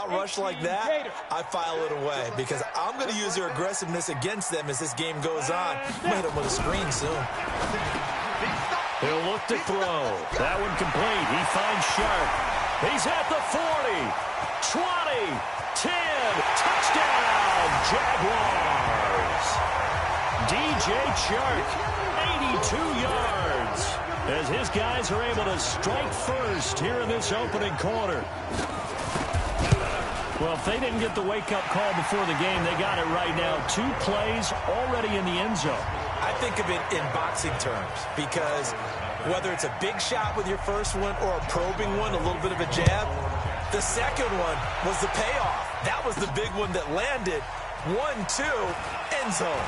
route rush like that, I file it away because I'm going to use their aggressiveness against them as this game goes on. Might hit them with a screen soon. He'll look to throw. That one complete. He finds Sharp. He's at the 40, 20, 10. Touchdown, Jaguars. DJ Chark, 82 yards. As his guys are able to strike first here in this opening quarter. Well, if they didn't get the wake-up call before the game, they got it right now. 2 plays already in the end zone. I think of it in boxing terms because whether it's a big shot with your first one or a probing one, a little bit of a jab, the second one was the payoff. That was the big one that landed. 1-2, end zone.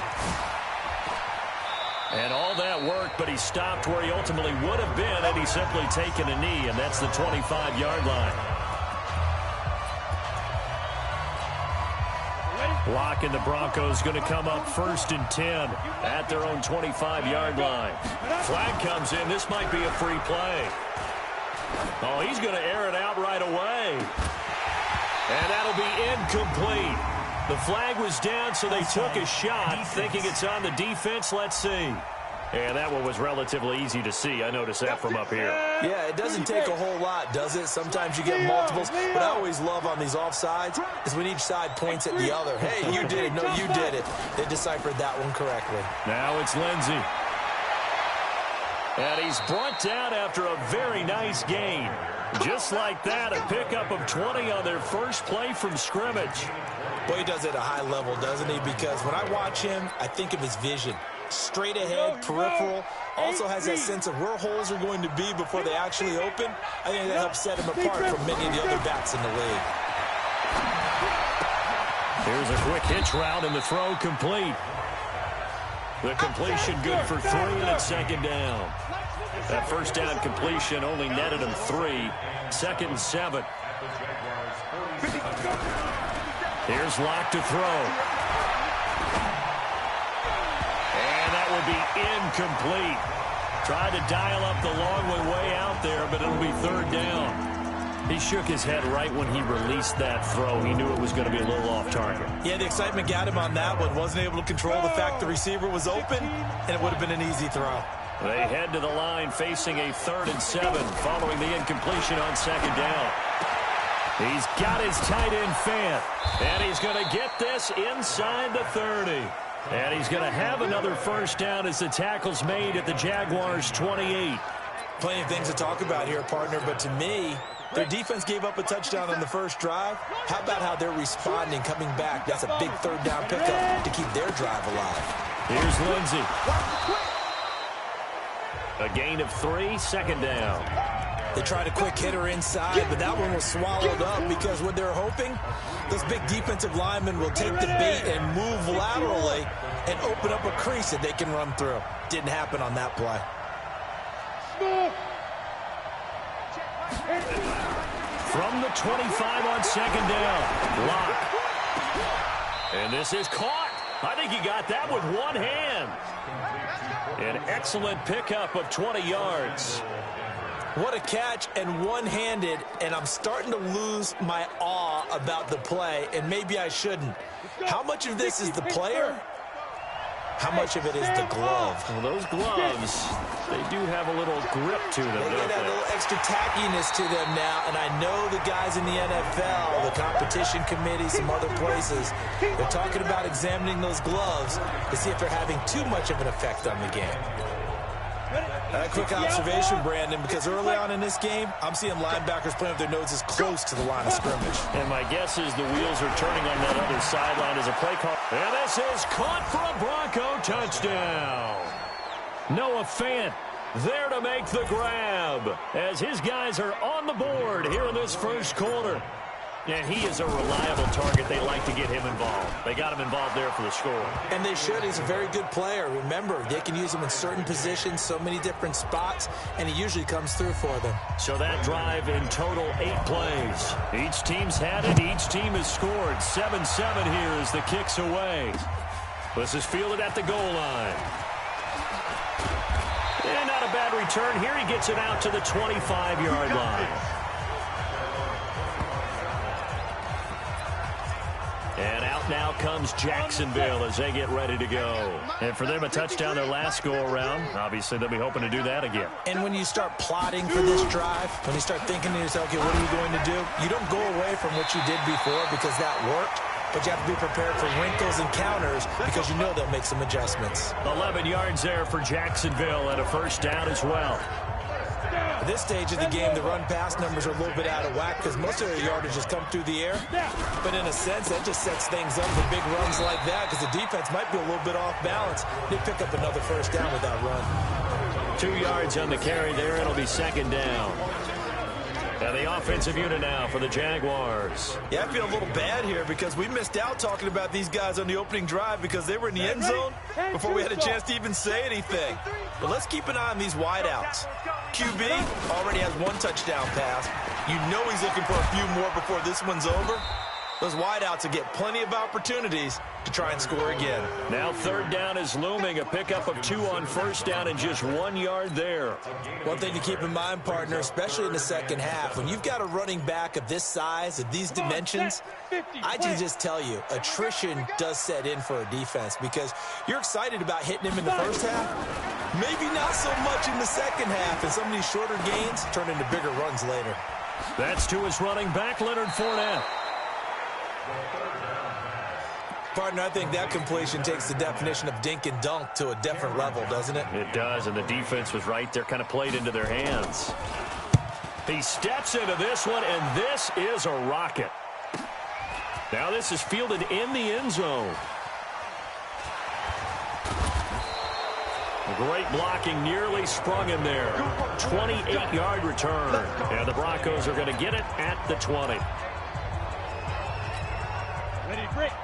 And all that worked, but he stopped where he ultimately would have been had he simply taken a knee, and that's the 25-yard line. Locke and the Broncos going to come up 1st and 10 at their own 25-yard line. Flag comes in. This might be a free play. Oh, he's going to air it out right away. And that'll be incomplete. The flag was down, so they took a shot, thinking it's on the defense. Let's see. And that one was relatively easy to see. I noticed that from up here. Yeah, it doesn't take a whole lot, does it? Sometimes you get multiples. What I always love on these offsides is when each side points at the other. Hey, you did it. No, you did it. They deciphered that one correctly. Now it's Lindsey. And he's brought down after a very nice gain. Just like that, a pickup of 20 on their first play from scrimmage. Boy, he does it at a high level, doesn't he? Because when I watch him, I think of his vision. Straight ahead, peripheral, also has that sense of where holes are going to be before they actually open. I think that helps set him apart from many of the other backs in the league. Here's a quick hitch route, and the throw complete. The completion good for 3, and it's 2nd down. That first down completion only netted him 3. 2nd and 7. Here's Locke to throw. And that will be incomplete. Tried to dial up the long way out there, but it'll be 3rd down. He shook his head right when he released that throw. He knew it was going to be a little off target. Yeah, the excitement got him on that one. Wasn't able to control the fact the receiver was open, and it would have been an easy throw. They head to the line facing a 3rd and 7 following the incompletion on 2nd down. He's got his tight end Fant, and he's going to get this inside the 30. And he's going to have another first down as the tackle's made at the Jaguars' 28. Plenty of things to talk about here, partner, but to me, their defense gave up a touchdown on the first drive. How about how they're responding, coming back? That's a big 3rd down pickup to keep their drive alive. Here's Lindsey. A gain of 3, 2nd down. They tried a quick hitter inside, but that one was swallowed up because what they're hoping, those big defensive linemen will take the bait and move laterally and open up a crease that they can run through. Didn't happen on that play. From the 25 on 2nd down, Locke. And this is caught. I think he got that with one hand. An excellent pickup of 20 yards. What a catch, and one-handed, and I'm starting to lose my awe about the play, and maybe I shouldn't. How much of this is the player? How much of it is the glove? Well, those gloves, they do have a little grip to them, They get that little extra tackiness to them now, and I know the guys in the NFL, the competition committee, some other places, they're talking about examining those gloves to see if they're having too much of an effect on the game. A quick observation, Brandon, because early on in this game, I'm seeing linebackers playing with their noses close to the line of scrimmage. And my guess is the wheels are turning on that other sideline as a play call. And this is caught for a Bronco touchdown. Noah Fant there to make the grab as his guys are on the board here in this first quarter. And he is a reliable target. They like to get him involved. They got him involved there for the score. And they should. He's a very good player. Remember, they can use him in certain positions, so many different spots, and he usually comes through for them. So that drive in total 8 plays. Each team's had it. Each team has scored. 7-7 here as the kick's away. This is fielded at the goal line. And not a bad return here. He gets it out to the 25-yard line. up now comes Jacksonville as they get ready to go. And for them, a touchdown their last go-around. Obviously, they'll be hoping to do that again. And when you start plotting for this drive, when you start thinking to yourself, okay, what are you going to do? You don't go away from what you did before because that worked. But you have to be prepared for wrinkles and counters because you know they'll make some adjustments. 11 yards there for Jacksonville and a first down as well. At this stage of the game, the run-pass numbers are a little bit out of whack because most of their yardage has come through the air. But in a sense, that just sets things up for big runs like that because the defense might be a little bit off balance. They pick up another first down with that run. 2 yards on the carry there. It'll be second down. And the offensive unit now for the Jaguars. Yeah, I feel a little bad here because we missed out talking about these guys on the opening drive because they were in the end zone before we had a chance to even say anything. But let's keep an eye on these wideouts. QB already has 1 touchdown pass. You know he's looking for a few more before this one's over. Those wideouts will get plenty of opportunities to try and score again. Now third down is looming. A pickup of 2 on first down and just 1 yard there. One thing to keep in mind, partner, especially in the second half, when you've got a running back of this size, of these dimensions, I can just tell you, attrition does set in for a defense because you're excited about hitting him in the first half. Maybe not so much in the second half, and some of these shorter gains turn into bigger runs later. That's to his running back, Leonard Fournette. Partner, I think that completion takes the definition of dink and dunk to a different level, doesn't it? It does, and the defense was right there, kind of played into their hands. He steps into this one, and this is a rocket. Now this is fielded in the end zone. Great blocking, nearly sprung him there. 28-yard return, and the Broncos are going to get it at the 20.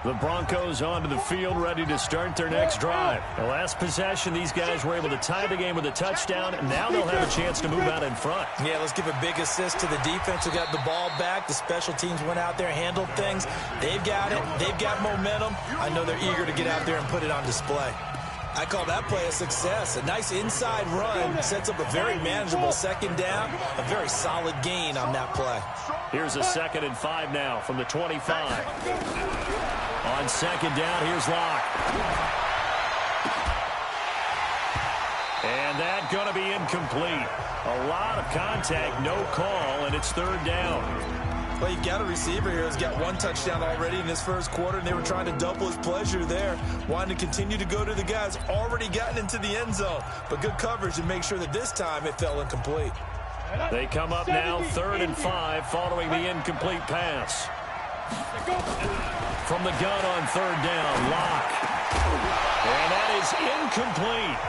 The Broncos onto the field, ready to start their next drive. The last possession, these guys were able to tie the game with a touchdown. Now they'll have a chance to move out in front. Yeah, let's give a big assist to the defense who got the ball back. The special teams went out there, handled things. They've got it. They've got momentum. I know they're eager to get out there and put it on display. I call that play a success. A nice inside run sets up a very manageable second down. A very solid gain on that play. Here's a 2nd and 5 now from the 25. On second down, here's Locke. And that's going to be incomplete. A lot of contact, no call, and it's third down. Well, you've got a receiver here who's got 1 touchdown already in this first quarter, and they were trying to double his pleasure there, wanting to continue to go to the guys already gotten into the end zone. But good coverage to make sure that this time it fell incomplete. They come up now 3rd and 5 following the incomplete pass. From the gun on 3rd down, Locke. And that is incomplete.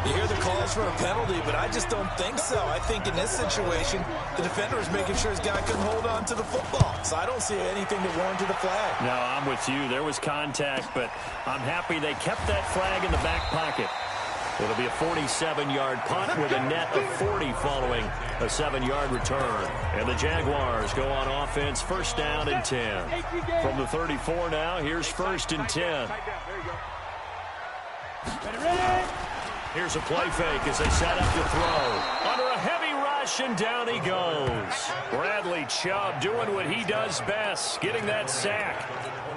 You hear the calls for a penalty, but I just don't think so. I think in this situation, the defender is making sure his guy couldn't hold on to the football. So I don't see anything that warranted a flag. No, I'm with you. There was contact, but I'm happy they kept that flag in the back pocket. It'll be a 47-yard punt with a net of 40 following a 7-yard return. And the Jaguars go on offense, first down and 10. From the 34 now, here's 1st and 10. Here's a play fake as they set up to throw. Under a heavy rush, and down he goes. Bradley Chubb doing what he does best, getting that sack.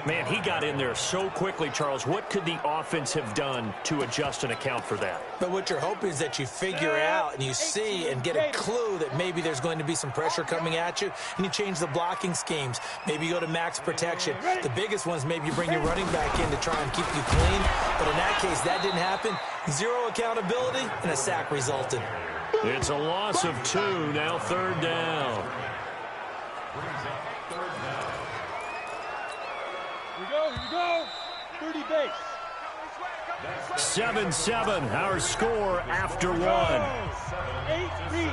Man, he got in there so quickly, Charles. What could the offense have done to adjust and account for that? But what you're hoping is that you figure out and you see and get a clue that maybe there's going to be some pressure coming at you, and you change the blocking schemes. Maybe you go to max protection. The biggest ones, maybe you bring your running back in to try and keep you clean. But in that case, that didn't happen. 0 accountability, and a sack resulted. It's a loss of 2, now 3rd down. Here we go. 30 base. 7-7, our score after 1. 8-3.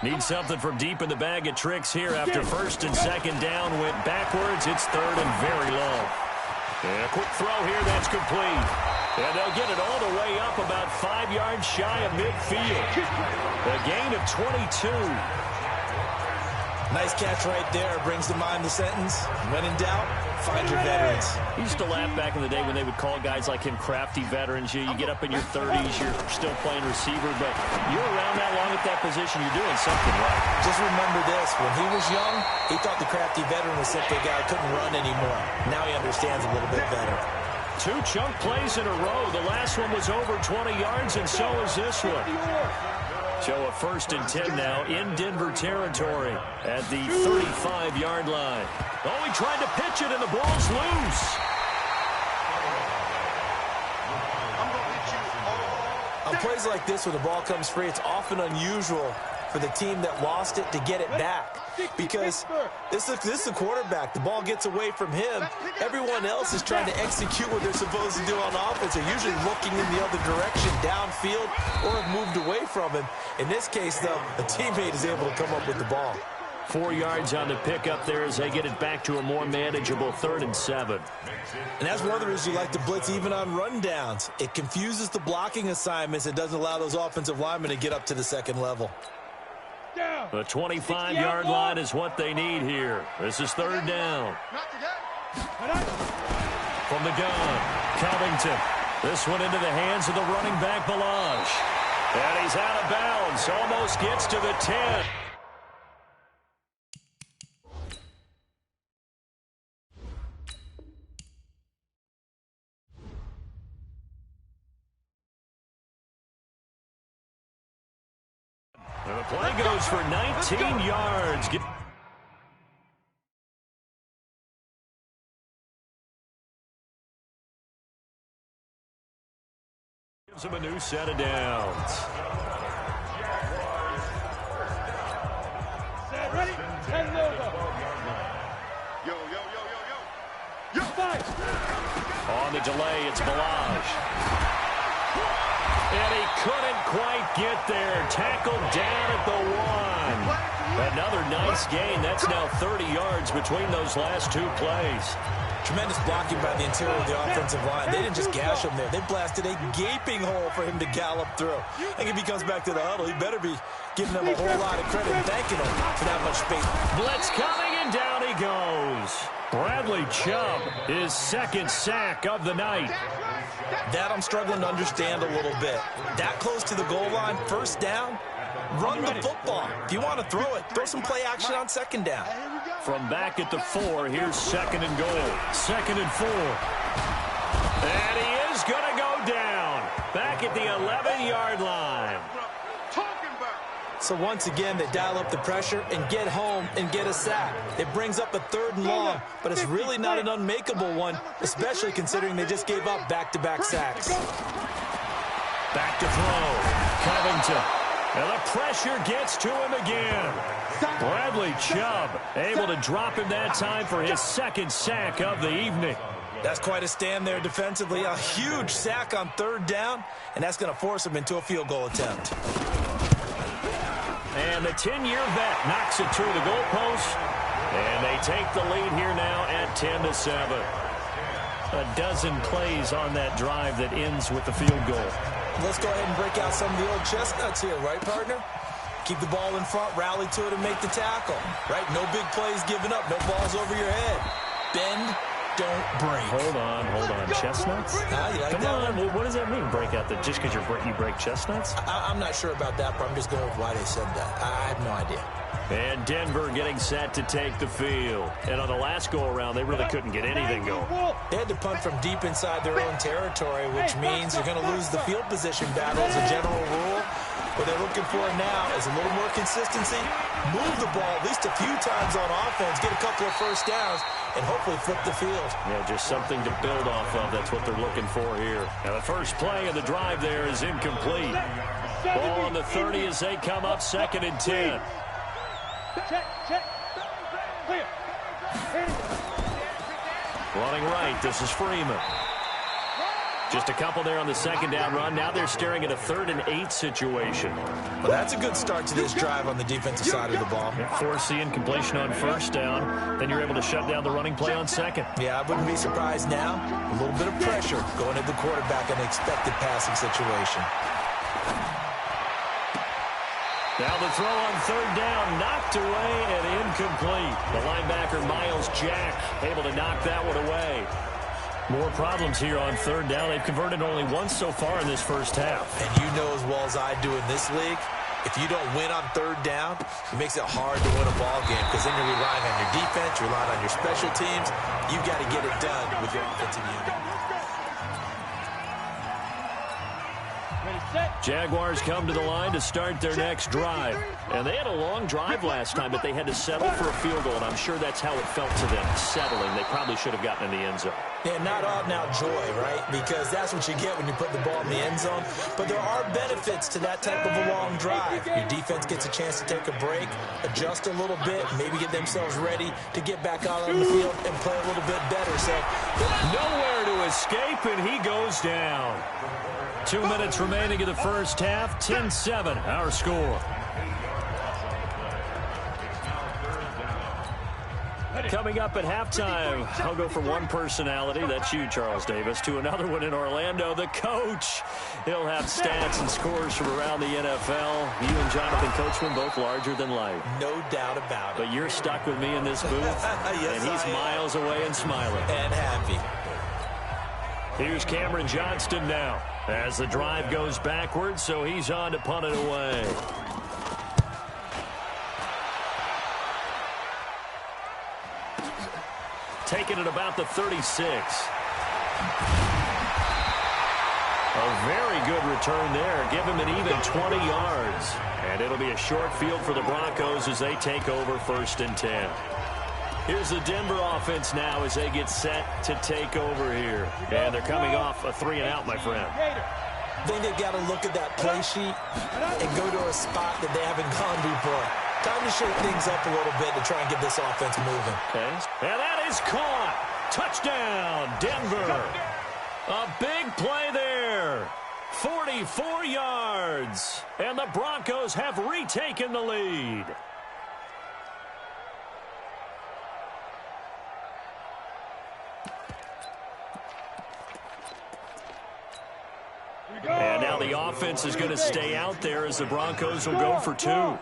Need something from deep in the bag of tricks here after 1st and 2nd down. Went backwards. It's 3rd and very low. And a quick throw here. That's complete. And they'll get it all the way up about 5 yards shy of midfield. A gain of 22. Nice catch right there. Brings to mind the sentence, when in doubt, Find your veterans. He used to laugh back in the day when they would call guys like him crafty veterans. You get up in your 30s, you're still playing receiver, but you're around that long at that position, you're doing something right. Just remember this. When he was young, he thought the crafty veteran was simply a guy who couldn't run anymore. Now he understands a little bit better. 2 chunk plays in a row. The last one was over 20 yards, and so is this one. So a 1st and 10 now in Denver territory at the 35-yard line. Oh, he tried to pitch it, and the ball's loose. On plays like this, when the ball comes free, it's often unusual for the team that lost it to get it back, because this is the quarterback. The ball gets away from him. Everyone else is trying to execute what they're supposed to do on offense. They're usually looking in the other direction, downfield, or have moved away from him. In this case, though, a teammate is able to come up with the ball. 4 yards on the pickup there as they get it back to a more manageable 3rd and 7. And that's one of the reasons you like to blitz even on rundowns. It confuses the blocking assignments. It doesn't allow those offensive linemen to get up to the second level. The 25-yard line is what they need here. This is 3rd down. From the gun, Covington. This one into the hands of the running back, Balaj. And he's out of bounds. Almost gets to the 10. And the play goes for 19 yards. Gives him a new set of downs. Set, ready, 10 logo. Yo. Fight. On the delay, it's Balaj. And he couldn't quite get there. Tackled down at the 1. Another nice gain. That's now 30 yards between those last 2 plays. Tremendous blocking by the interior of the offensive line. They didn't just gash him there. They blasted a gaping hole for him to gallop through. I think if he comes back to the huddle, he better be giving them a whole lot of credit and thanking them for that much space. Blitz coming, and down he goes. Bradley Chubb, his 2nd sack of the night. That I'm struggling to understand a little bit. That close to the goal line, 1st down, run the football. If you want to throw it, throw some play action on 2nd down. From back at the 4, here's 2nd and goal. 2nd and 4. And he is going to go down. Back at the 11-yard line. So once again, they dial up the pressure and get home and get a sack. It brings up a 3rd and long, but it's really not an unmakeable one, especially considering they just gave up back-to-back sacks. Back to throw. Covington. And the pressure gets to him again. Bradley Chubb able to drop him that time for his 2nd sack of the evening. That's quite a stand there defensively. A huge sack on 3rd down, and that's going to force him into a field goal attempt. And the 10-year vet knocks it through the goalpost. And they take the lead here now at 10-7. A dozen plays on that drive that ends with the field goal. Let's go ahead and break out some of the old chestnuts here, right, partner? Keep the ball in front, rally to it, and make the tackle. Right? No big plays given up, no balls over your head. Bend, don't break. Hold on. Chestnuts? You like Come that on, one? what does that mean, break out? Just because you break chestnuts? I'm not sure about that, but I'm just going with why they said that. I have no idea. And Denver getting set to take the field. And on the last go-around, they really couldn't get anything going. They had to punt from deep inside their own territory, which means you're going to lose the field position battle as a general rule. What they're looking for now is a little more consistency, move the ball at least a few times on offense, get a couple of 1st downs, and hopefully flip the field. Yeah, just something to build off of. That's what they're looking for here. Now, the first play of the drive there is incomplete. Ball on the 30 as they come up 2nd and 10. Check. Clear. Running right, this is Freeman. Just a couple there on the 2nd down run. Now they're staring at a 3rd and 8 situation. Well, that's a good start to this drive on the defensive side of the ball. Force the incompletion on 1st down. Then you're able to shut down the running play on 2nd. Yeah, I wouldn't be surprised now. A little bit of pressure going at the quarterback in an expected passing situation. Now the throw on third down, knocked away and incomplete. The linebacker, Miles Jack, able to knock that one away. More problems here on third down. They've converted only once so far in this first half. And you know as well as I do in this league, if you don't win on third down, it makes it hard to win a ball game because then you're relying on your defense, you're relying on your special teams. You've got to get it done with your offensive unit. Jaguars come to the line to start their next drive. And they had a long drive last time, but they had to settle for a field goal, and I'm sure that's how it felt to them, settling. They probably should have gotten in the end zone. Yeah, not out and out joy, right? Because that's what you get when you put the ball in the end zone. But there are benefits to that type of a long drive. Your defense gets a chance to take a break, adjust a little bit, maybe get themselves ready to get back out on the field and play a little bit better. So nowhere to escape, and he goes down. 2 minutes remaining in the first half, 10-7, our score. Coming up at halftime, I'll go from one personality, that's you, Charles Davis, to another one in Orlando, the coach. He'll have stats and scores from around the NFL. You and Jonathan Coachman both larger than life. No doubt about it. But you're stuck with me in this booth, yes, and he's miles away and smiling. And happy. Here's Cameron Johnston now as the drive goes backwards, so he's on to punt it away. Taking it about the 36. A very good return there. Give him an even 20 yards. And it'll be a short field for the Broncos as they take over 1st and 10. Here's the Denver offense now as they get set to take over here. And they're coming off a 3-and-out, my friend. I think they've got to look at that play sheet and go to a spot that they haven't gone before. Time to shake things up a little bit to try and get this offense moving. Okay. And that is caught. Touchdown, Denver. A big play there. 44 yards. And the Broncos have retaken the lead. And now the offense is going to stay out there as the Broncos will go for 2. And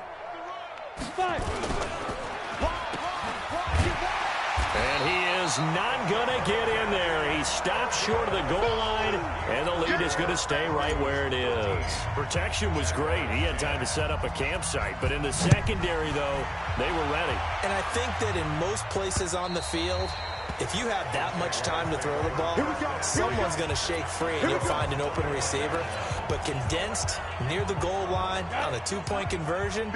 he is not going to get in there. He stops short of the goal line, and the lead is going to stay right where it is. Protection was great. He had time to set up a campsite, but in the secondary, though, they were ready. And I think that in most places on the field, if you have that much time to throw the ball, someone's going to shake free and you'll find an open receiver. But condensed near the goal line on a 2-point conversion,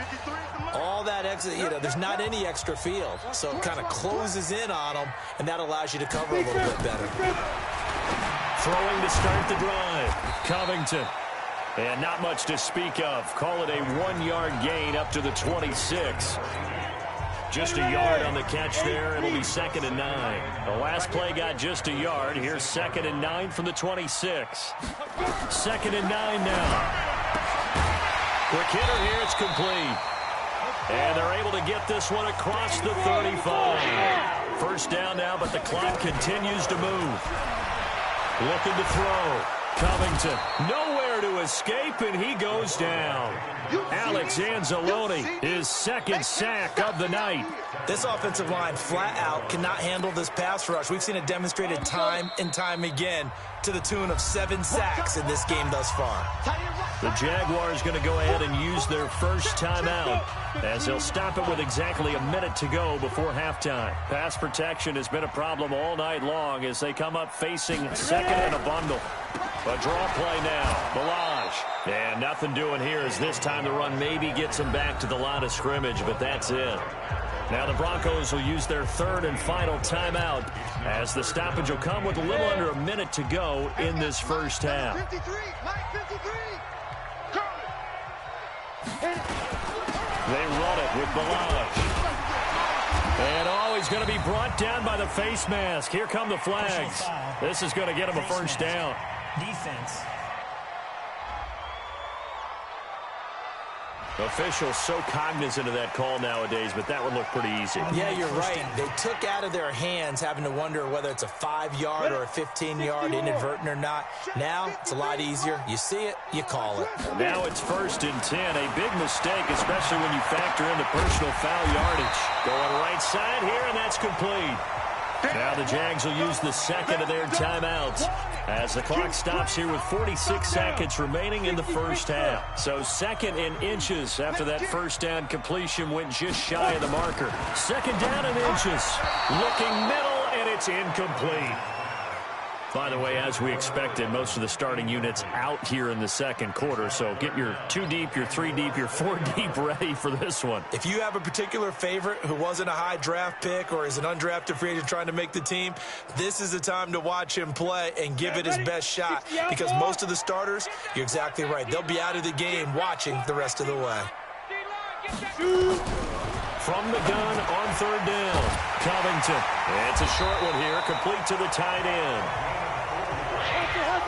all that extra, there's not any extra field. So it kind of closes in on them, and that allows you to cover a little bit better. Throwing to start the drive, Covington. And not much to speak of. Call it a 1-yard gain up to the 26. Just a yard on the catch there. It'll be 2nd and 9. The last play got just a yard. Here's 2nd and 9 from the 26. 2nd and 9 now. Quick hitter here. It's complete. And they're able to get this one across the 35. First down now, but the clock continues to move. Looking to throw. Covington. Nowhere to escape, and he goes down. Alex Anzalone, his 2nd sack of the night. This offensive line flat out cannot handle this pass rush. We've seen it demonstrated time and time again to the tune of 7 sacks in this game thus far. The Jaguars going to go ahead and use their first timeout as they'll stop it with exactly a minute to go before halftime. Pass protection has been a problem all night long as they come up facing 2nd and a bundle. A draw play now. Balaj. And nothing doing here as this time the run maybe gets them back to the line of scrimmage, but that's it. Now the Broncos will use their 3rd and final timeout as the stoppage will come with a little under a minute to go in this first half. They run it with Balaj. And he's going to be brought down by the face mask. Here come the flags. This is going to get him a first down. Defense. Officials so cognizant of that call nowadays, but that would look pretty easy. Yeah, you're right. They took out of their hands having to wonder whether it's a 5-yard or a 15-yard inadvertent or not. Now it's a lot easier. You see it, you call it. Now it's 1st and 10. A big mistake, especially when you factor in the personal foul yardage. Going right side here, and that's complete. Now the Jags will use the second of their timeouts as the clock stops here with 46 seconds remaining in the first half. So 2nd and inches after that first down completion went just shy of the marker. 2nd down and inches. Looking middle, and it's incomplete. By the way, as we expected, most of the starting units out here in the second quarter. So get your 2 deep, your 3 deep, your 4 deep ready for this one. If you have a particular favorite who wasn't a high draft pick or is an undrafted free agent trying to make the team, this is the time to watch him play and give it his best shot. Because most of the starters, you're exactly right, they'll be out of the game watching the rest of the way. From the gun on 3rd down, Covington. It's a short one here, complete to the tight end.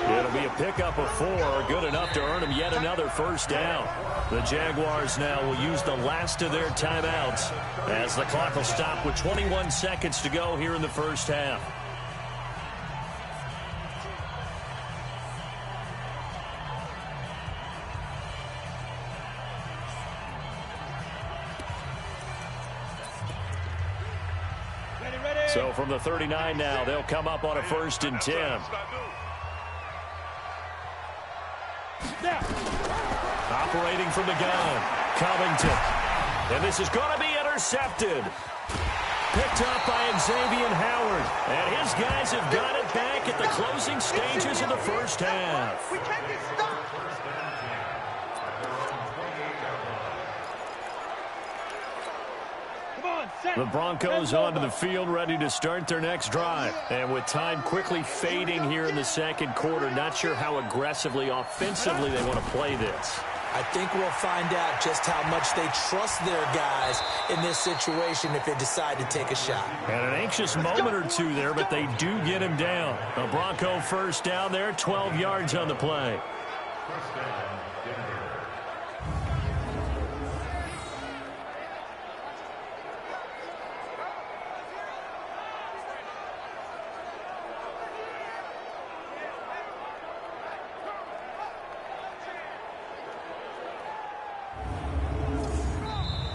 It'll be a pickup of 4, good enough to earn him yet another first down. The Jaguars now will use the last of their timeouts as the clock will stop with 21 seconds to go here in the first half. So from the 39 now, they'll come up on a 1st and 10. Operating from the gun, Covington. And this is going to be intercepted. Picked up by Xavier Howard. And his guys have got it back at the closing stages of the first half. We can't get stopped. The Broncos onto the field, ready to start their next drive. And with time quickly fading here in the second quarter, not sure how aggressively, offensively they want to play this. I think we'll find out just how much they trust their guys in this situation if they decide to take a shot. And an anxious moment or two there, but they do get him down. A Bronco first down there, 12 yards on the play.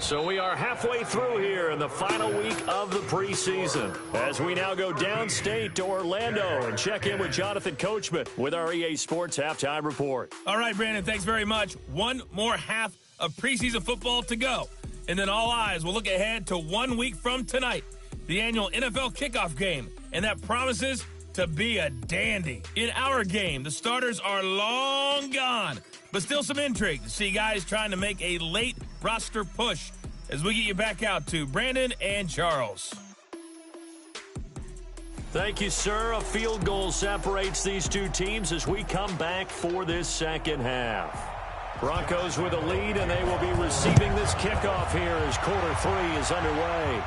So we are halfway through here in the final week of the preseason as we now go downstate to Orlando and check in with Jonathan Coachman with our EA Sports Halftime Report. All right, Brandon, thanks very much. One more half of preseason football to go. And then all eyes will look ahead to 1 week from tonight, the annual NFL kickoff game. And that promises to be a dandy. In our game, the starters are long gone, but still some intrigue to see guys trying to make a late roster push as we get you back out to Brandon and Charles. Thank you, sir. A field goal separates these two teams as we come back for this second half. Broncos with a lead, and they will be receiving this kickoff here as quarter 3 is underway.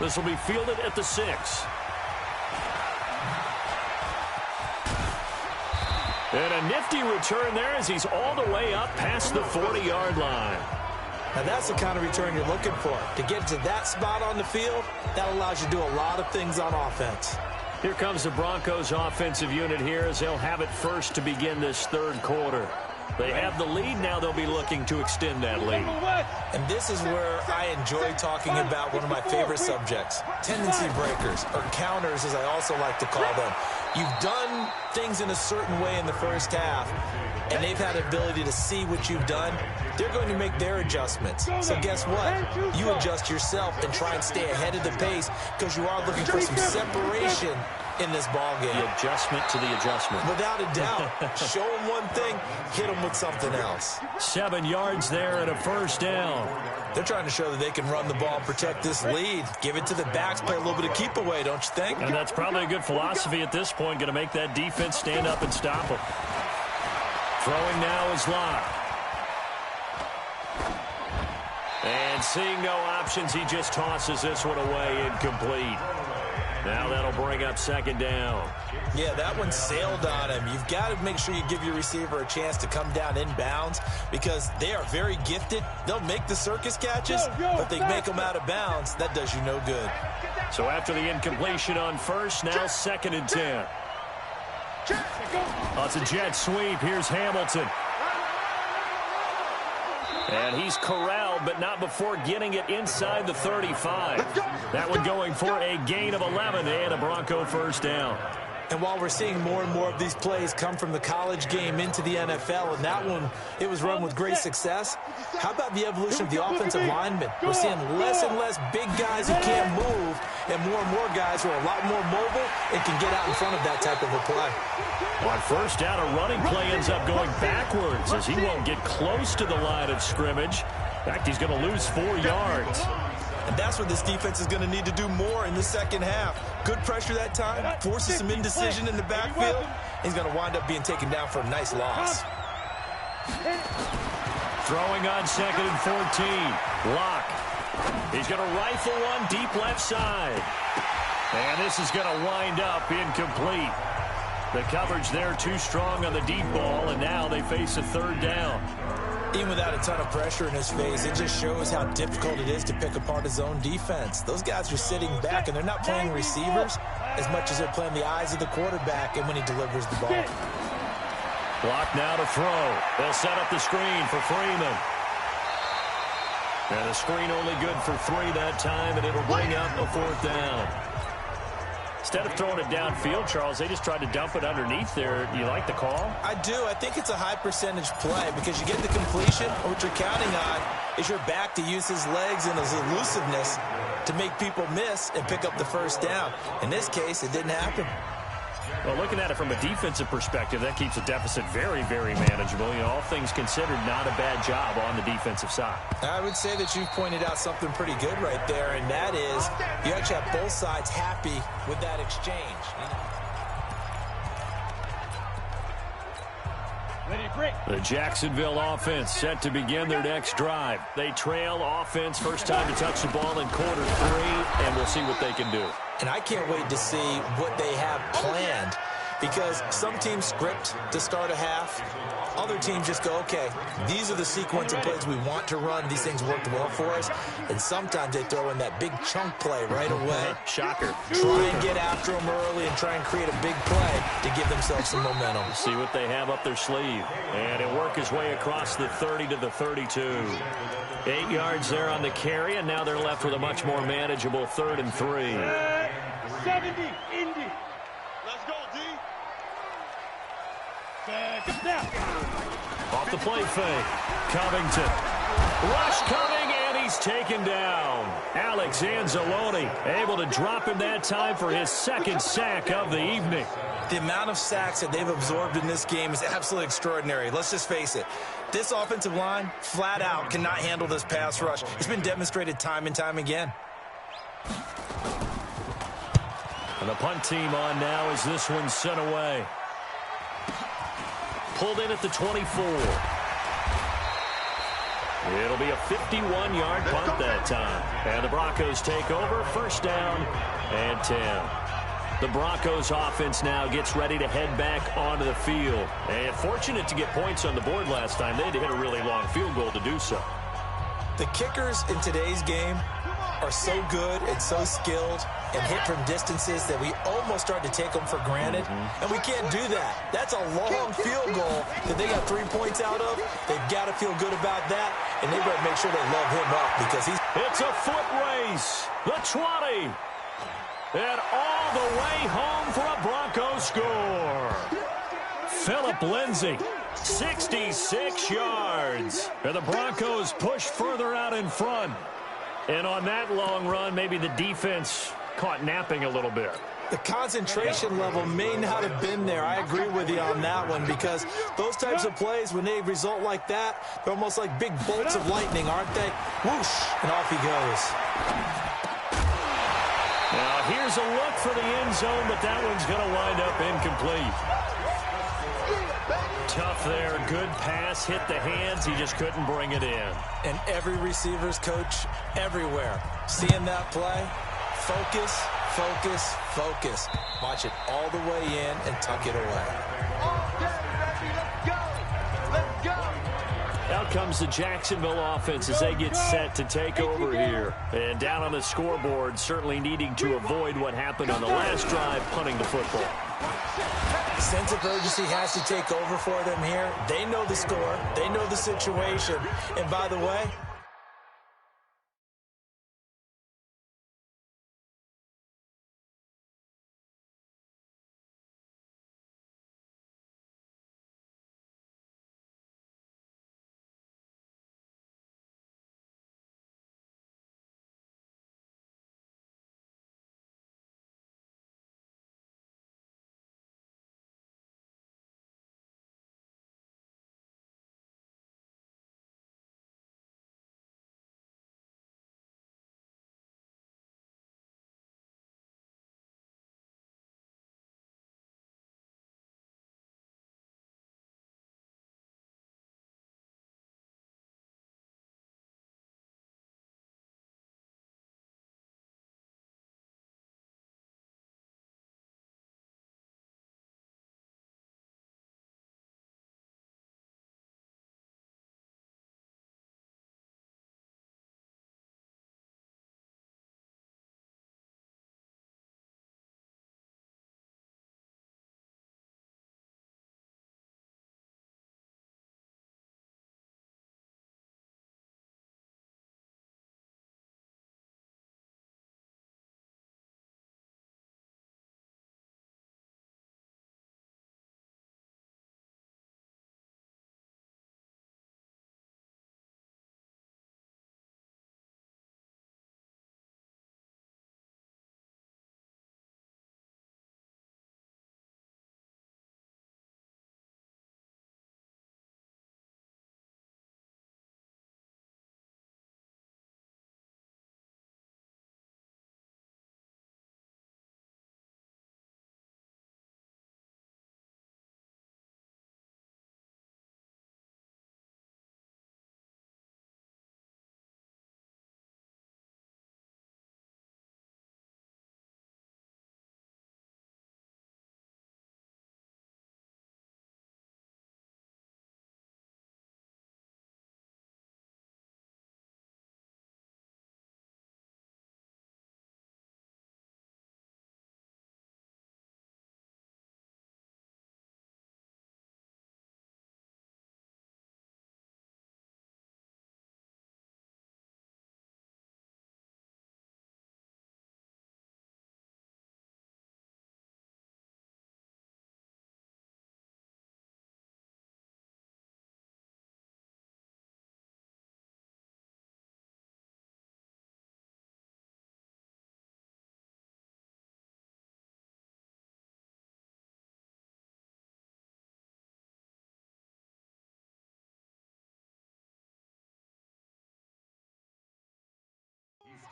This will be fielded at the 6. And a nifty return there as he's all the way up past the 40-yard line. Now that's the kind of return you're looking for. To get to that spot on the field, that allows you to do a lot of things on offense. Here comes the Broncos offensive unit here as they'll have it first to begin this third quarter. They have the lead. Now they'll be looking to extend that lead. And this is where I enjoy talking about one of my favorite subjects, tendency breakers, or counters as I also like to call them. You've done things in a certain way in the first half, and they've had the ability to see what you've done. They're going to make their adjustments. So guess what? You adjust yourself and try and stay ahead of the pace because you are looking for some separation in this ball game. The adjustment to the adjustment. Without a doubt. Show them one thing, hit them with something else. 7 yards there and a first down. They're trying to show that they can run the ball and protect this lead. Give it to the backs, play a little bit of keep away, don't you think? And that's probably a good philosophy at this point, going to make that defense stand up and stop them. Throwing now is Locke. And seeing no options, he just tosses this one away incomplete. Now that'll bring up second down. Yeah, that one sailed on him. You've got to make sure you give your receiver a chance to come down inbounds because they are very gifted. They'll make the circus catches, but they make them out of bounds. That does you no good. So after the incompletion on first, now second and 10. It's a jet sweep. Here's Hamilton. And he's corralled, but not before getting it inside the 35. That one going for a gain of 11 and a Bronco first down. And while we're seeing more and more of these plays come from the college game into the NFL, and that one, it was run with great success, how about the evolution of the offensive linemen? We're seeing less and less big guys who can't move and more guys who are a lot more mobile and can get out in front of that type of a play. On first down, a running play ends up going backwards as he won't get close to the line of scrimmage. In fact, he's going to lose 4 yards. And that's what this defense is going to need to do more in the second half. Good pressure that time, forces some indecision in the backfield. He's going to wind up being taken down for a nice loss. Throwing on second and 14. Locke. He's going to rifle one deep left side. And this is going to wind up incomplete. The coverage there too strong on the deep ball, and now they face a third down. Even without a ton of pressure in his face, it just shows how difficult it is to pick apart his own defense. Those guys are sitting back, and they're not playing receivers as much as they're playing the eyes of the quarterback and when he delivers the ball. Block now to throw. They'll set up the screen for Freeman. And the screen only good for 3 that time, and it'll bring up a fourth down. Instead of throwing it downfield, Charles, they just tried to dump it underneath there. Do you like the call? I do. I think it's a high-percentage play because you get the completion. What you're counting on is your back to use his legs and his elusiveness to make people miss and pick up the first down. In this case, it didn't happen. Well, looking at it from a defensive perspective, that keeps the deficit very, very manageable. You know, all things considered, not a bad job on the defensive side. I would say that you've pointed out something pretty good right there, and that is you actually have both sides happy with that exchange. The Jacksonville offense set to begin their next drive. They trail offense, first time to touch the ball in quarter 3, and we'll see what they can do. And I can't wait to see what they have planned because some teams script to start a half. Other teams just go, okay, these are the sequence of plays we want to run. These things worked well for us. And sometimes they throw in that big chunk play right away. Shocker. Try and get after them early and try and create a big play to give themselves some momentum. See what they have up their sleeve. And he'll work his way across the 30 to the 32. 8 yards there on the carry, and now they're left with a much more manageable 3rd and 3. 70, Indy. Let's go, D. Off the play fake. Covington. Rush coming, and he's taken down. Alex Anzalone able to drop him that time for his 2nd sack of the evening. The amount of sacks that they've absorbed in this game is absolutely extraordinary. Let's just face it. This offensive line, flat out, cannot handle this pass rush. It's been demonstrated time and time again. And the punt team on now as this one's sent away. Pulled in at the 24. It'll be a 51-yard punt that time. And the Broncos take over, first down and 10. The Broncos offense now gets ready to head back onto the field. And fortunate to get points on the board last time. They had to hit a really long field goal to do so. The kickers in today's game are so good and so skilled and hit from distances that we almost start to take them for granted. And we can't do that. That's a long field goal that they got 3 points out of. They've got to feel good about that, and they better make sure they love him up because he's... It's a foot race. The 20. And all the way home for a Bronco score. Phillip Lindsay, 66 yards. And the Broncos push further out in front. And on that long run, maybe the defense caught napping a little bit. The concentration level may not have been there. I agree with you on that one because those types of plays, when they result like that, they're almost like big bolts of lightning, aren't they? Whoosh, and off he goes. Now, here's a look for the end zone, but that one's going to wind up incomplete. Tough there. Good pass. Hit the hands. He just couldn't bring it in. And every receiver's coach everywhere seeing that play, focus, focus, focus. Watch it all the way in and tuck it away. Let's go. Out comes the Jacksonville offense as they get set to take over here. And down on the scoreboard, certainly needing to avoid what happened on the last drive, punting the football. Sense of urgency has to take over for them here. They know the score. They know the situation. And by the way,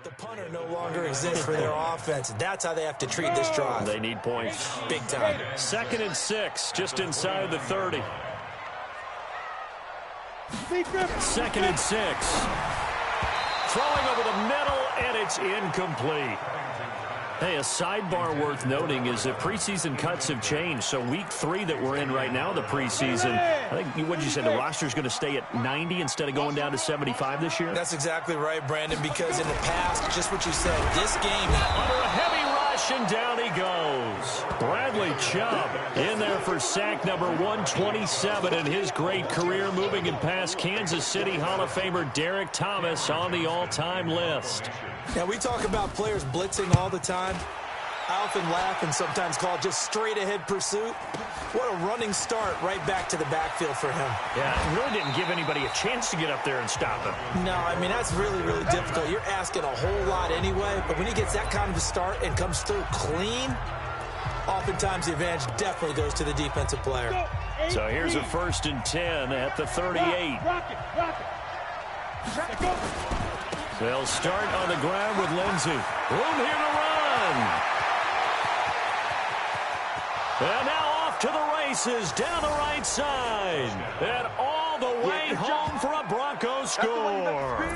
the punter no longer exists for their offense. That's how they have to treat this drive. They need points. Big time. 2nd and 6, just inside the 30. 2nd and 6. Throwing over the middle, and it's incomplete. Hey, a sidebar worth noting is that preseason cuts have changed. So week 3 that we're in right now, the preseason, I think what you said, the roster's going to stay at 90 instead of going down to 75 this year? That's exactly right, Brandon, because in the past, just what you said, this game... Under a heavy rush, and down he goes. Bradley Chubb in there for sack number 127 in his great career, moving and past Kansas City Hall of Famer Derek Thomas on the all-time list. Now, we talk about players blitzing all the time. I often laugh and sometimes call it just straight-ahead pursuit. What a running start right back to the backfield for him. Yeah, it really didn't give anybody a chance to get up there and stop him. No, I mean, that's really, really difficult. You're asking a whole lot anyway, but when he gets that kind of a start and comes through clean, oftentimes the advantage definitely goes to the defensive player. So here's a 1st and 10 at the 38. They'll start on the ground with Lindsey. Room here to run. And now off to the races down the right side. And all the way home for a Broncos score.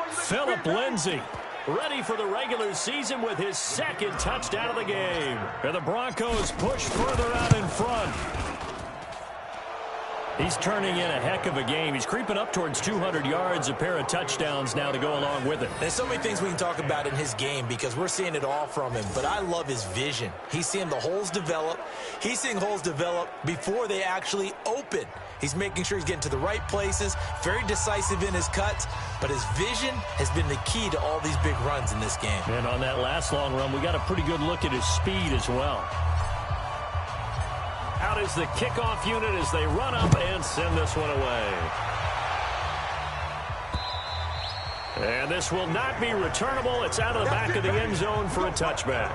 Phillip Lindsay ready for the regular season with his second touchdown of the game. And the Broncos push further out in front. He's turning in a heck of a game. He's creeping up towards 200 yards, a pair of touchdowns now to go along with it. There's so many things we can talk about in his game because we're seeing it all from him. But I love his vision. He's seeing the holes develop. He's seeing holes develop before they actually open. He's making sure he's getting to the right places, very decisive in his cuts. But his vision has been the key to all these big runs in this game. And on that last long run, we got a pretty good look at his speed as well. Out is the kickoff unit as they run up and send this one away. And this will not be returnable. It's out of the back of the end zone for a touchback.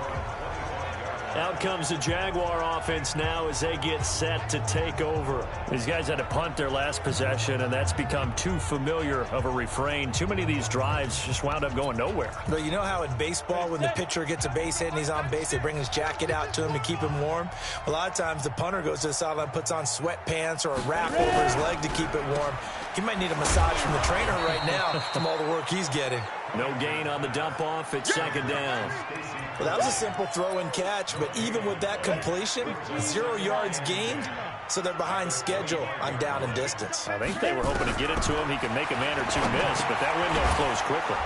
Out comes the Jaguar offense now as they get set to take over. These guys had to punt their last possession, and that's become too familiar of a refrain. Too many of these drives just wound up going nowhere. But you know how in baseball, when the pitcher gets a base hit and he's on base, they bring his jacket out to him to keep him warm? A lot of times the punter goes to the sideline, puts on sweatpants or a wrap over his leg to keep it warm. He might need a massage from the trainer right now from all the work he's getting. No gain on the dump off. It's second down. Well, that was a simple throw and catch, but even with that completion, 0 yards gained, so they're behind schedule on down and distance. I think they were hoping to get it to him. He could make a man or two miss, but that window closed quickly.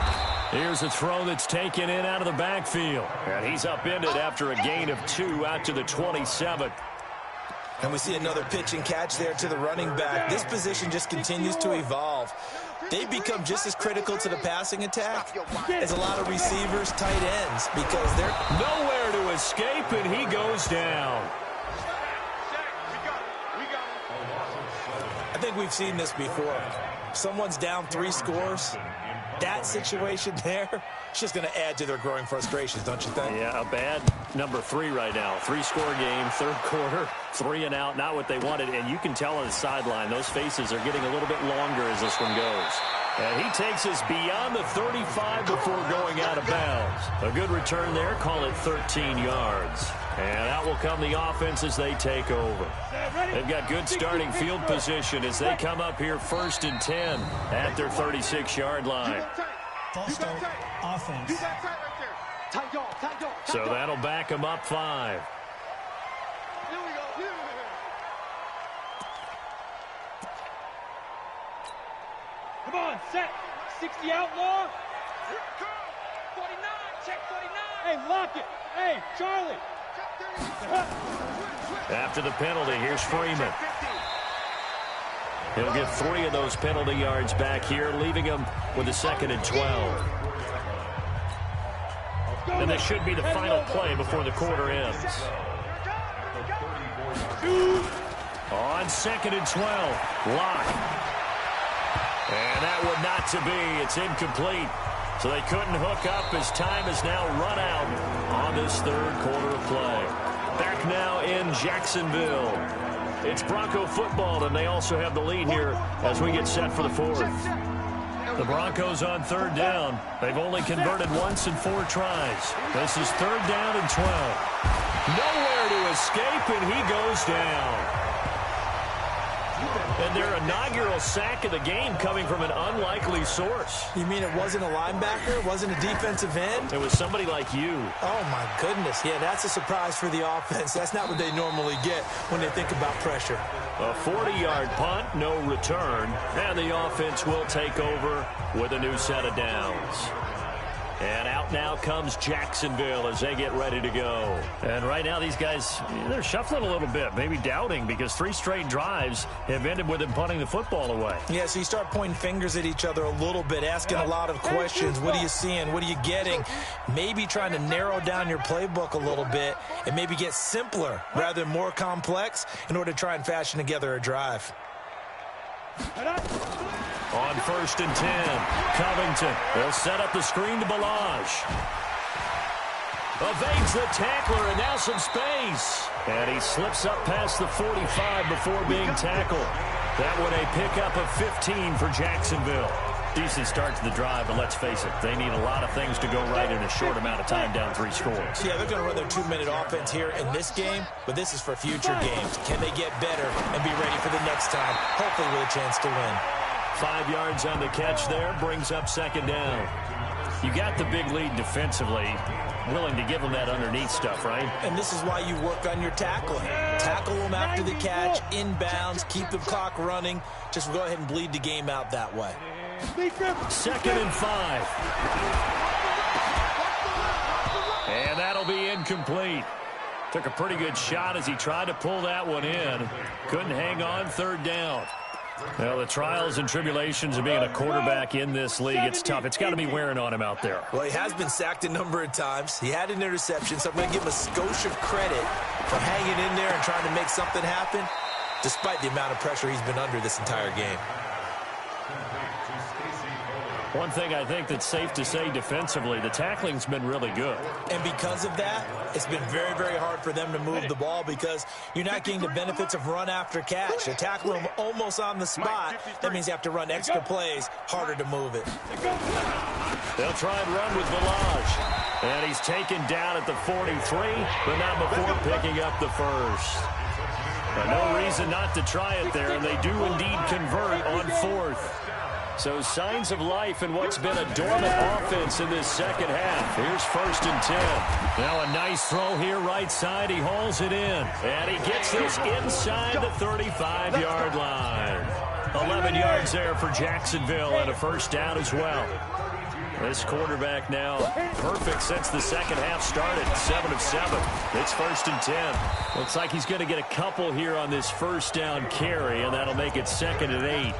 Here's a throw that's taken in out of the backfield. And he's upended after a gain of 2 out to the 27. And we see another pitch and catch there to the running back. This position just continues to evolve. They become just as critical to the passing attack as a lot of receivers, tight ends, because they're nowhere to escape, and he goes down. I think we've seen this before. Someone's down 3 scores. That situation there, it's just going to add to their growing frustrations, don't you think? Yeah, a bad number 3 right now. 3-score game, third quarter, 3 and out, not what they wanted. And you can tell on the sideline, those faces are getting a little bit longer as this one goes. And he takes us beyond the 35 before going out of bounds. A good return there, call it 13 yards. And out will come the offense as they take over. They've got good starting field position as they come up here 1st and 10 at their 36-yard line. False start offense. So that'll back them up 5. Come on, set. 60 outlaw. 49, check 49. Hey, lock it. Hey, Charlie. After the penalty, here's Freeman. He'll get 3 of those penalty yards back here, leaving him with a 2nd and 12. And this should be the final play before the quarter ends. On 2nd and 12, Locke. And that would not to be. It's incomplete. So they couldn't hook up as time is now run out on this third quarter of play. Back now in Jacksonville. It's Bronco football, and they also have the lead here as we get set for the 4th. The Broncos on 3rd down. They've only converted once in 4 tries. This is 3rd down and 12. Nowhere to escape, and he goes down. And their inaugural sack of the game coming from an unlikely source. You mean it wasn't a linebacker? It wasn't a defensive end? It was somebody like you. Oh, my goodness. Yeah, that's a surprise for the offense. That's not what they normally get when they think about pressure. A 40-yard punt, no return. And the offense will take over with a new set of downs. And out now comes Jacksonville as they get ready to go. And right now these guys, they're shuffling a little bit, maybe doubting, because 3 straight drives have ended with them punting the football away. Yeah, so you start pointing fingers at each other a little bit, asking a lot of questions. What are you seeing? What are you getting? Maybe trying to narrow down your playbook a little bit and maybe get simpler rather than more complex in order to try and fashion together a drive. On 1st and 10, Covington. They'll set up the screen to Balazs. Evades the tackler, and now some space. And he slips up past the 45 before being tackled. That one a pickup of 15 for Jacksonville. Decent start to the drive, but let's face it, they need a lot of things to go right in a short amount of time down 3 scores. Yeah, they're going to run their 2-minute offense here in this game, but this is for future games. Can they get better and be ready for the next time, hopefully with a chance to win? 5 yards on the catch there, brings up 2nd down. You got the big lead defensively, willing to give them that underneath stuff, right? And this is why you work on your tackling. Tackle them after the catch, inbounds, keep the clock running. Just go ahead and bleed the game out that way. 2nd and 5. And that'll be incomplete. Took a pretty good shot as he tried to pull that one in. Couldn't hang on, 3rd down. Well, the trials and tribulations of being a quarterback in this league, it's tough. It's got to be wearing on him out there. Well, he has been sacked a number of times. He had an interception, so I'm going to give him a skosh of credit for hanging in there and trying to make something happen, despite the amount of pressure he's been under this entire game. One thing I think that's safe to say defensively, the tackling's been really good. And because of that, it's been very, very hard for them to move the ball because you're not getting the benefits of run after catch. You tackle them almost on the spot. That means you have to run extra plays, harder to move it. They'll try and run with Village. And he's taken down at the 43, but not before picking up the first. No reason not to try it there, and they do indeed convert on 4th. So signs of life in what's been a dormant offense in this second half. Here's 1st and 10. Now a nice throw here right side. He hauls it in. And he gets this inside the 35-yard line. 11 yards there for Jacksonville and a 1st down as well. This quarterback now perfect since the second half started. 7 of 7. It's 1st and 10. Looks like he's going to get a couple here on this 1st down carry, and that'll make it 2nd and 8.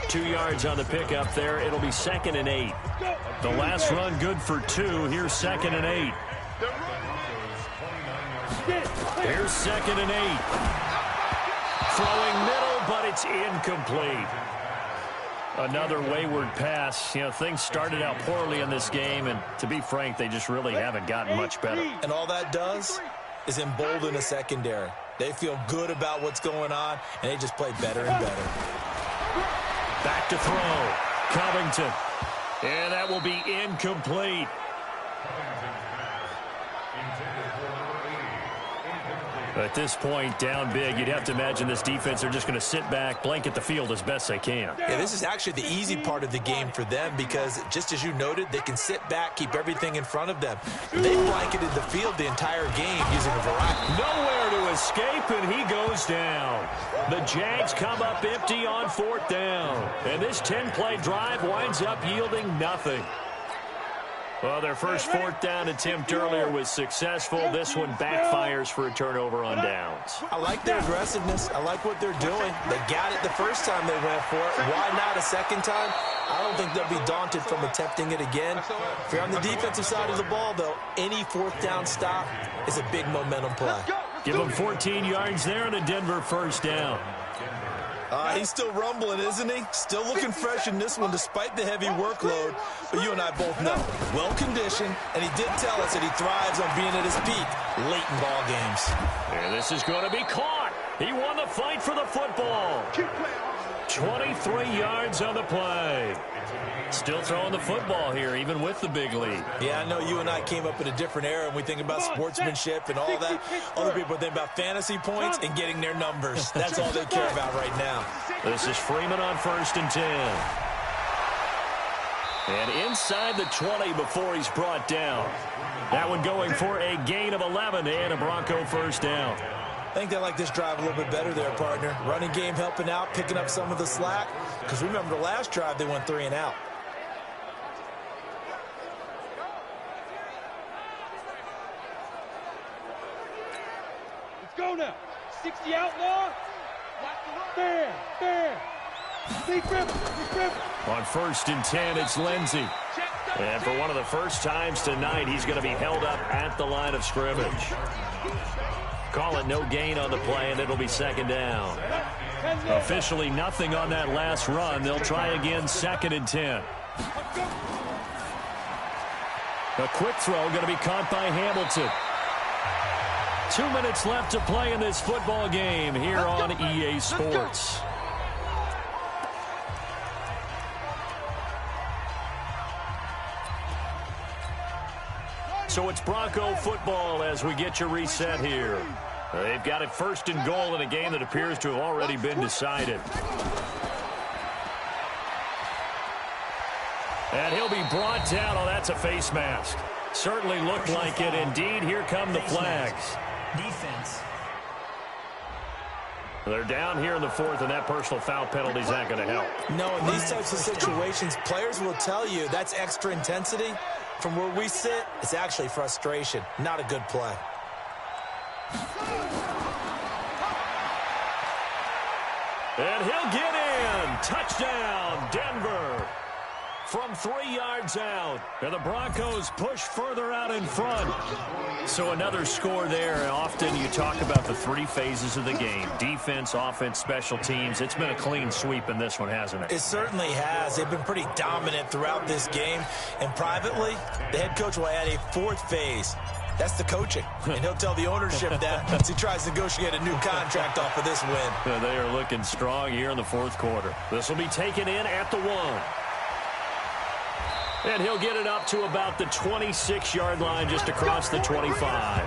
2 yards on the pickup there. It'll be 2nd and 8. The last run good for 2. Here's 2nd and 8. Here's 2nd and 8. Throwing middle, but it's incomplete. Another wayward pass. You know, things started out poorly in this game, and to be frank, they just really haven't gotten much better. And all that does is embolden a secondary. They feel good about what's going on, and they just play better and better. Back to throw. Covington. And that will be incomplete. At this point, down big, you'd have to imagine this defense are just going to sit back, blanket the field as best they can. Yeah, this is actually the easy part of the game for them because, just as you noted, they can sit back, keep everything in front of them. They blanketed the field the entire game using a variety. Nowhere to escape, and he goes down. The Jags come up empty on 4th down. And this 10-play drive winds up yielding nothing. Well, their first 4th down attempt earlier was successful. This one backfires for a turnover on downs. I like their aggressiveness. I like what they're doing. They got it the first time they went for it. Why not a second time? I don't think they'll be daunted from attempting it again. If you're on the defensive side of the ball, though, any 4th down stop is a big momentum play. Give them 14 yards there and a Denver 1st down. He's still rumbling, isn't he? Still looking fresh in this one despite the heavy workload. But you and I both know, well-conditioned, and he did tell us that he thrives on being at his peak late in ball games. And this is going to be caught. He won the fight for the football. 23 yards on the play. Still throwing the football here, even with the big lead. Yeah, I know you and I came up in a different era, and we think about sportsmanship and all that. Other people think about fantasy points and getting their numbers. That's all they care about right now. This is Freeman on 1st and 10. And inside the 20 before he's brought down. That one going for a gain of 11 and a Bronco 1st down. I think they like this drive a little bit better there, partner. Running game helping out, picking up some of the slack. Because remember, the last drive, they went 3 and out. Go now. 60 outlaw. Fair. On 1st and 10, it's Lindsey. And for one of the first times tonight, he's going to be held up at the line of scrimmage. Call it no gain on the play, and it'll be 2nd down. Officially nothing on that last run. They'll try again 2nd and 10. A quick throw going to be caught by Hamilton. 2 minutes left to play in this football game here on EA Sports. So it's Bronco football as we get you reset here. They've got it 1st and goal in a game that appears to have already been decided. And he'll be brought down. Oh, that's a face mask. Certainly looked like it. Indeed, here come the flags. Defense. They're down here in the fourth, and that personal foul penalty is not going to help. No, in these types of situations, players will tell you that's extra intensity. From where we sit, it's actually frustration. Not a good play. And he'll get in. Touchdown, Denver. From 3 yards out. And the Broncos push further out in front. So another score there. And often you talk about the three phases of the game. Defense, offense, special teams. It's been a clean sweep in this one, hasn't it? It certainly has. They've been pretty dominant throughout this game. And privately, the head coach will add a fourth phase. That's the coaching. And he'll tell the ownership that as he tries to negotiate a new contract off of this win. They are looking strong here in the fourth quarter. This will be taken in at the 1. And he'll get it up to about the 26-yard line, just across the 25.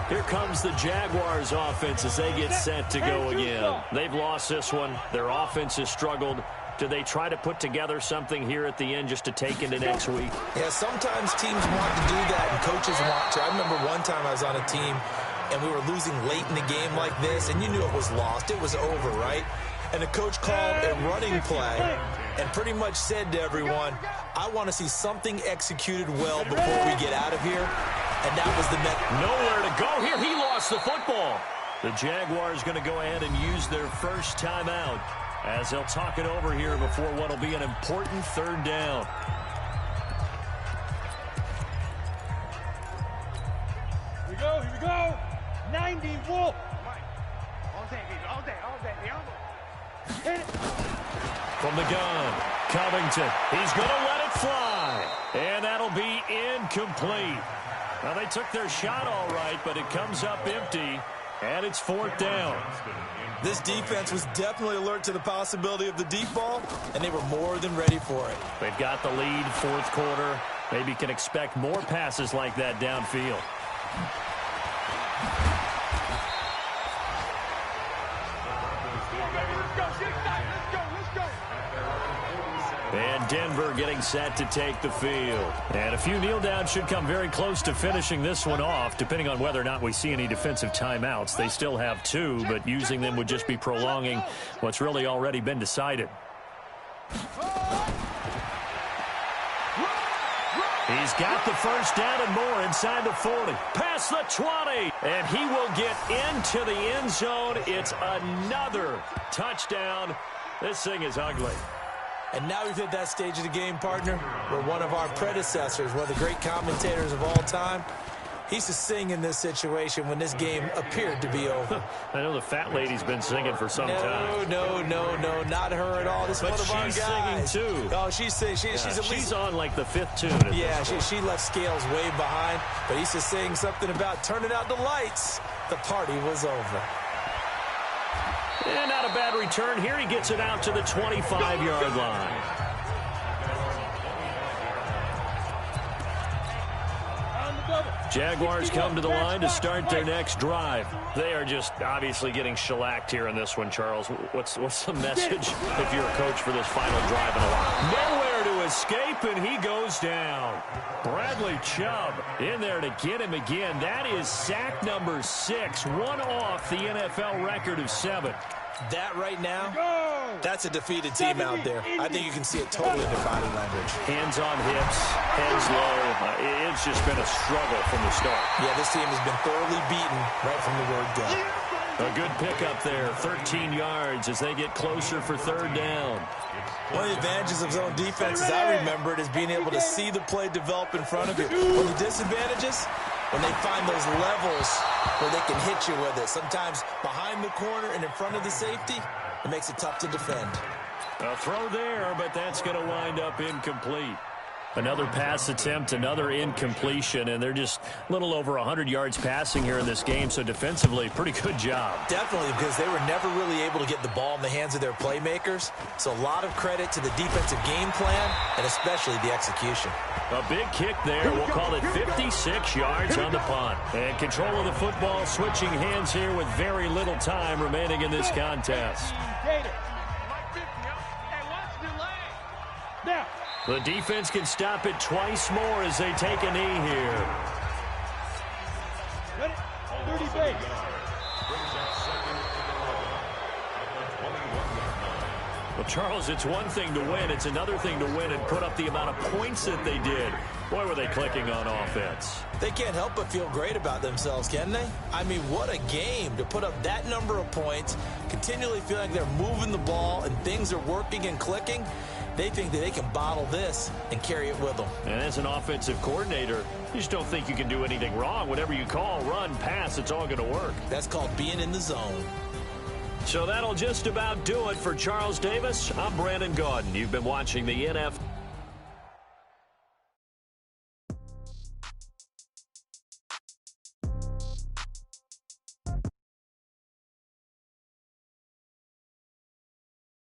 Here comes the Jaguars offense as they get set to go again. They've lost this one. Their offense has struggled. Do they try to put together something here at the end just to take into next week? Yeah, sometimes teams want to do that and coaches want to. I remember one time I was on a team and we were losing late in the game like this, and you knew it was lost. It was over, right? And the coach called a running play and pretty much said to everyone, I want to see something executed well before we get out of here. And that was the net. Nowhere to go here. He lost the football. The Jaguars going to go ahead and use their first timeout as they'll talk it over here before what will be an important third down. Here we go. 90 Wolf. From the gun, Covington. He's going to let it fly. And that'll be incomplete. Now, they took their shot all right, but it comes up empty, and it's fourth down. This defense was definitely alert to the possibility of the deep ball, and they were more than ready for it. They've got the lead, fourth quarter. Maybe can expect more passes like that downfield. And Denver getting set to take the field. And a few kneel downs should come very close to finishing this one off, depending on whether or not we see any defensive timeouts. They still have 2, but using them would just be prolonging what's really already been decided. He's got the first down and more inside the 40. Past the 20. And he will get into the end zone. It's another touchdown. This thing is ugly. And now we've hit that stage of the game, partner, where one of our predecessors, one of the great commentators of all time, he used to sing in this situation when this game appeared to be over. I know the fat lady's been singing for some time. No, not her at all. This is one of our guys. She's singing, too. Oh, she's singing. She's on like the 5th tune. Yeah, she left Scales way behind, but he used to sing something about turning out the lights. The party was over. And not a bad return here. He gets it out to the 25-yard line. Jaguars come to the line to start their next drive. They are just obviously getting shellacked here in this one, Charles. What's the message if you're a coach for this final drive in a while? Nowhere to escape, and he goes down. Bradley Chubb in there to get him again. That is sack number 6, one off the NFL record of 7. That right now, that's a defeated team out there. I think you can see it totally in their body language. Hands on hips, heads low. It's just been a struggle from the start. Yeah, this team has been thoroughly beaten right from the word go. A good pickup there, 13 yards as they get closer for third down. One of the advantages of zone defense, as I remember it, is being able to see the play develop in front of you. One of the disadvantages, when they find those levels where they can hit you with it. Sometimes behind the corner and in front of the safety, it makes it tough to defend. A throw there, but that's going to wind up incomplete. Another pass attempt, another incompletion, and they're just a little over 100 yards passing here in this game, so defensively, pretty good job. Definitely, because they were never really able to get the ball in the hands of their playmakers, so a lot of credit to the defensive game plan and especially the execution. A big kick there. We'll call it 56 yards on the punt. And control of the football, switching hands here with very little time remaining in this contest. The defense can stop it twice more as they take a knee here. Ready? 30 base. Well, Charles, it's one thing to win. It's another thing to win and put up the amount of points that they did. Boy, were they clicking on offense. They can't help but feel great about themselves, can they? I mean, what a game to put up that number of points, continually feel like they're moving the ball and things are working and clicking. They think that they can bottle this and carry it with them. And as an offensive coordinator, you just don't think you can do anything wrong. Whatever you call, run, pass, it's all going to work. That's called being in the zone. So that'll just about do it for Charles Davis. I'm Brandon Gaudin. You've been watching the NFL.